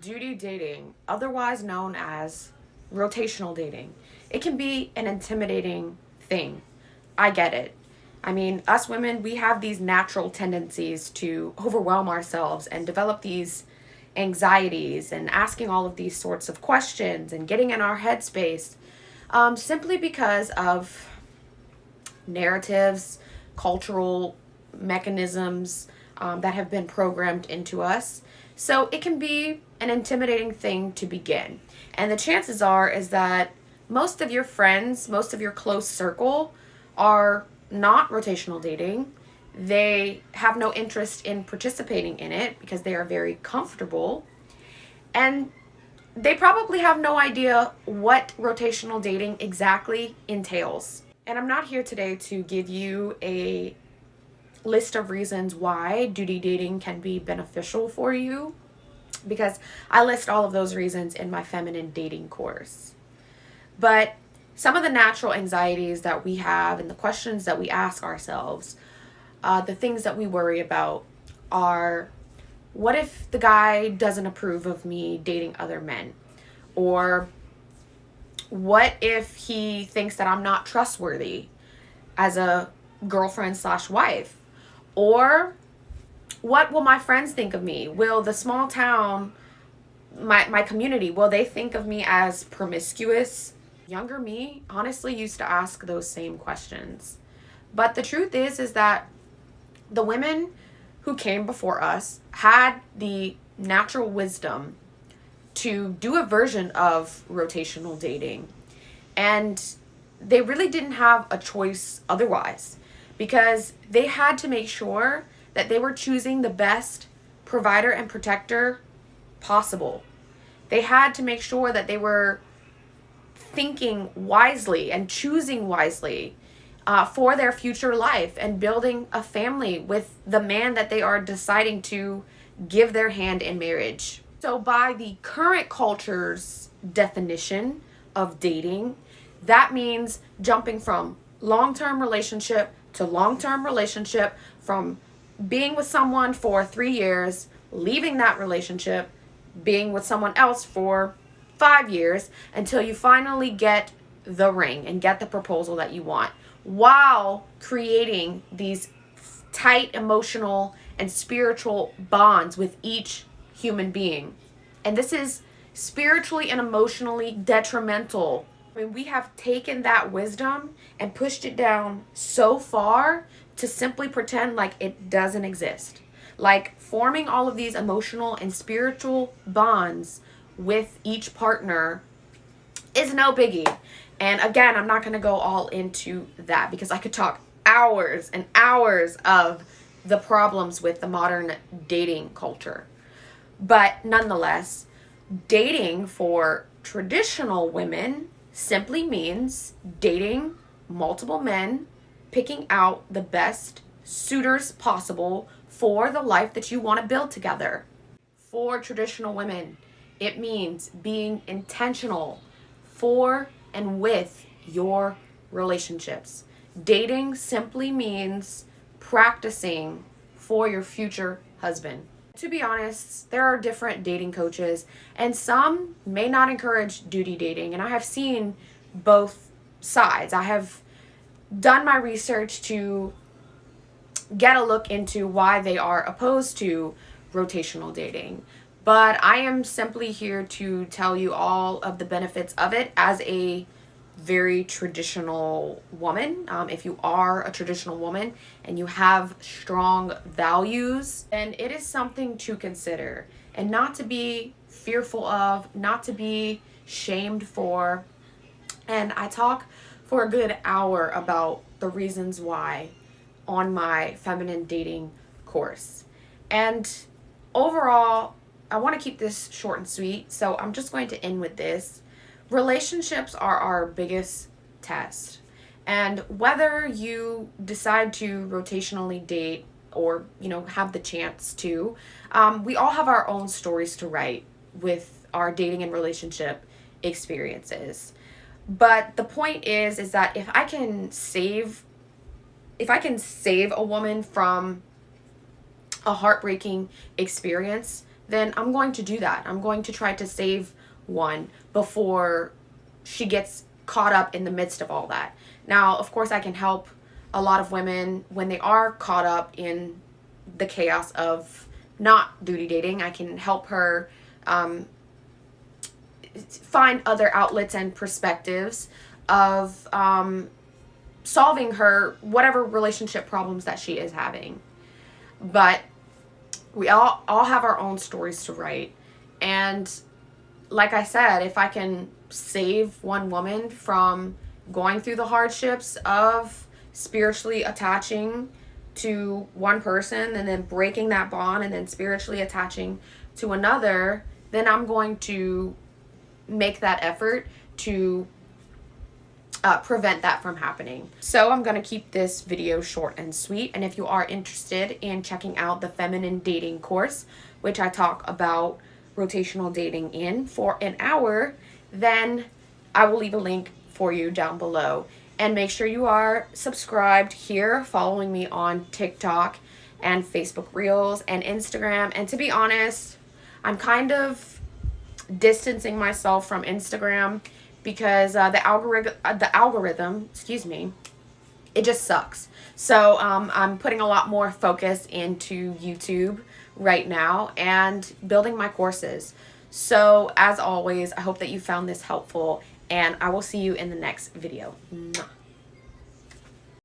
Duty dating, otherwise known as rotational dating, it can be an intimidating thing. I get it. I mean, us women, we have these natural tendencies to overwhelm ourselves and develop these anxieties and asking all of these sorts of questions and getting in our headspace simply because of narratives, cultural mechanisms that have been programmed into us. So it can be an intimidating thing to begin. And the chances are is that most of your friends, most of your close circle are not rotational dating. They have no interest in participating in it because they are very comfortable. And they probably have no idea what rotational dating exactly entails. And I'm not here today to give you a list of reasons why duty dating can be beneficial for you, because I list all of those reasons in my feminine dating course. But some of the natural anxieties that we have and the questions that we ask ourselves, the things that we worry about are, what if the guy doesn't approve of me dating other men? Or what if he thinks that I'm not trustworthy as a girlfriend slash wife? Or what will my friends think of me? Will the small town, my community, will they think of me as promiscuous? Younger me honestly used to ask those same questions. But the truth is that the women who came before us had the natural wisdom to do a version of rotational dating. And they really didn't have a choice otherwise, because they had to make sure that they were choosing the best provider and protector possible. They had to make sure that they were thinking wisely and choosing wisely for their future life and building a family with the man that they are deciding to give their hand in marriage. So, by the current culture's definition of dating, that means jumping from long term relationship to long term relationship, from being with someone for 3 years, leaving that relationship, being with someone else for 5 years until you finally get the ring and get the proposal that you want, while creating these tight emotional and spiritual bonds with each human being. And this is spiritually and emotionally detrimental. I mean, we have taken that wisdom and pushed it down so far to simply pretend like it doesn't exist. Like forming all of these emotional and spiritual bonds with each partner is no biggie. And again, I'm not going to go all into that because I could talk hours and hours of the problems with the modern dating culture. But nonetheless, dating for traditional women simply means dating multiple men, picking out the best suitors possible for the life that you want to build together. For traditional women, it means being intentional for and with your relationships. Dating simply means practicing for your future husband. To be honest, there are different dating coaches, and some may not encourage duty dating, and I have seen both sides. I have done my research to get a look into why they are opposed to rotational dating. But I am simply here to tell you all of the benefits of it as a very traditional woman. If you are a traditional woman and you have strong values, then it is something to consider and not to be fearful of, not to be shamed for. And I talk for a good hour about the reasons why on my feminine dating course. And overall, I want to keep this short and sweet, so I'm just going to end with this. Relationships are our biggest test. And whether you decide to rotationally date or, have the chance to, we all have our own stories to write with our dating and relationship experiences. But the point is that if I can save a woman from a heartbreaking experience, then I'm going to do that. I'm going to try to save one before she gets caught up in the midst of all that. Now, of course, I can help a lot of women when they are caught up in the chaos of not duty dating. I can help her find other outlets and perspectives of solving her whatever relationship problems that she is having. But we all have our own stories to write. And like I said, if I can save one woman from going through the hardships of spiritually attaching to one person and then breaking that bond and then spiritually attaching to another, then I'm going to make that effort to prevent that from happening. So I'm going to keep this video short and sweet. And if you are interested in checking out the Feminine Dating course, which I talk about rotational dating in for an hour, then I will leave a link for you down below. And make sure you are subscribed here, following me on TikTok and Facebook Reels and Instagram. And to be honest, I'm kind of distancing myself from Instagram because the algorithm, it just sucks. So I'm putting a lot more focus into YouTube right now and building my courses. So as always, I hope that you found this helpful, and I will see you in the next video. Mwah.